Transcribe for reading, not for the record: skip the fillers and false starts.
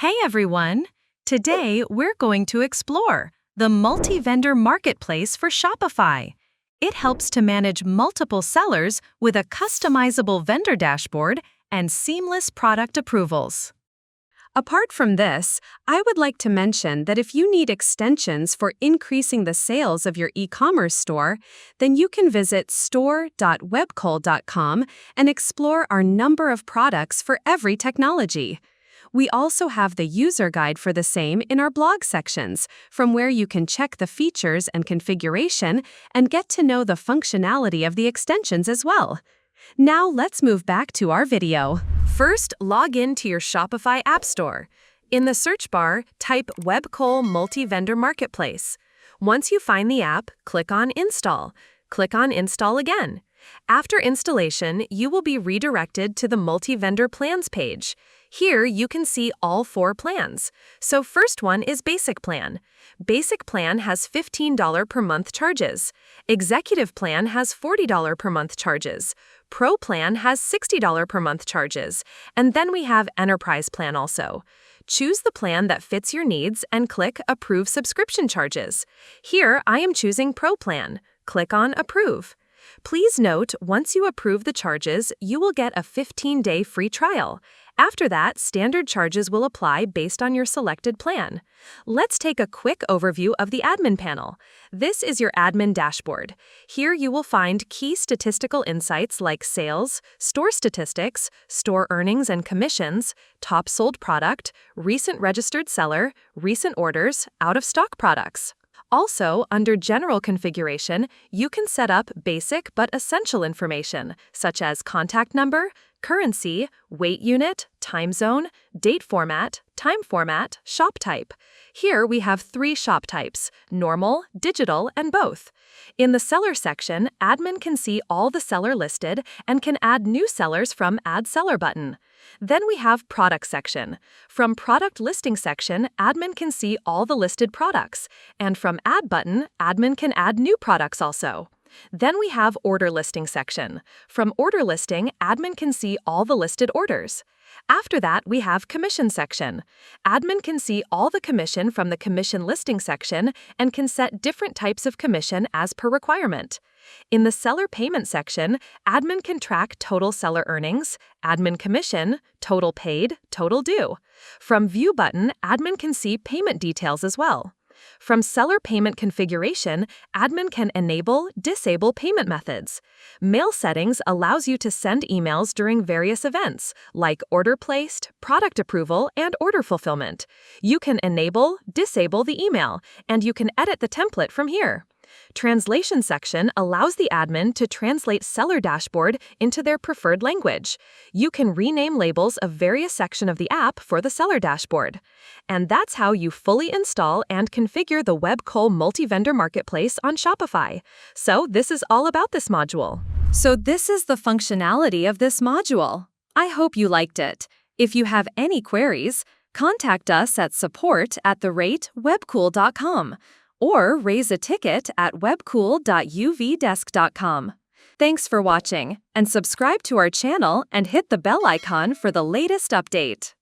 Hey everyone! Today we're going to explore the multi-vendor marketplace for Shopify. It helps to manage multiple sellers with a customizable vendor dashboard and seamless product approvals. Apart from this, I would like to mention that if you need extensions for increasing the sales of your e-commerce store, then you can visit store.webkul.com and explore our number of products for every technology. We also have the user guide for the same in our blog sections, from where you can check the features and configuration and get to know the functionality of the extensions as well. Now let's move back to our video. First, log in to your Shopify App Store. In the search bar, type Webkul MultiVendor Marketplace. Once you find the app, click on Install. Click on Install again. After installation, you will be redirected to the Multi-Vendor Plans page. Here, you can see all 4 plans. So first one is Basic Plan. Basic Plan has $15 per month charges. Executive Plan has $40 per month charges. Pro Plan has $60 per month charges. And then we have Enterprise Plan also. Choose the plan that fits your needs and click Approve Subscription Charges. Here, I am choosing Pro Plan. Click on Approve. Please note, once you approve the charges, you will get a 15-day free trial. After that, standard charges will apply based on your selected plan. Let's take a quick overview of the admin panel. This is your admin dashboard. Here you will find key statistical insights like sales, store statistics, store earnings and commissions, top sold product, recent registered seller, recent orders, out-of-stock products. Also, under General Configuration, you can set up basic but essential information, such as contact number, currency, weight unit, time zone, date format, time format, shop type. Here we have 3 shop types: normal, digital, and both. In the seller section, admin can see all the seller listed and can add new sellers from Add Seller button. Then we have Product section. From Product Listing section, admin can see all the listed products. And from Add button, admin can add new products also. Then we have Order Listing section. From Order Listing, admin can see all the listed orders. After that, we have Commission section. Admin can see all the commission from the Commission Listing section and can set different types of commission as per requirement. In the Seller Payment section, admin can track total seller earnings, admin commission, total paid, total due. From View button, admin can see payment details as well. From Seller Payment Configuration, admin can enable, disable payment methods. Mail Settings allows you to send emails during various events, like order placed, product approval, and order fulfillment. You can enable, disable the email, and you can edit the template from here. Translation section allows the admin to translate Seller Dashboard into their preferred language. You can rename labels of various sections of the app for the Seller Dashboard. And that's how you fully install and configure the Webkul Multi-Vendor Marketplace on Shopify. So this is all about this module. So this is the functionality of this module. I hope you liked it. If you have any queries, contact us at support@webkul.com. or raise a ticket at webkul.uvdesk.com. Thanks for watching, and subscribe to our channel and hit the bell icon for the latest update.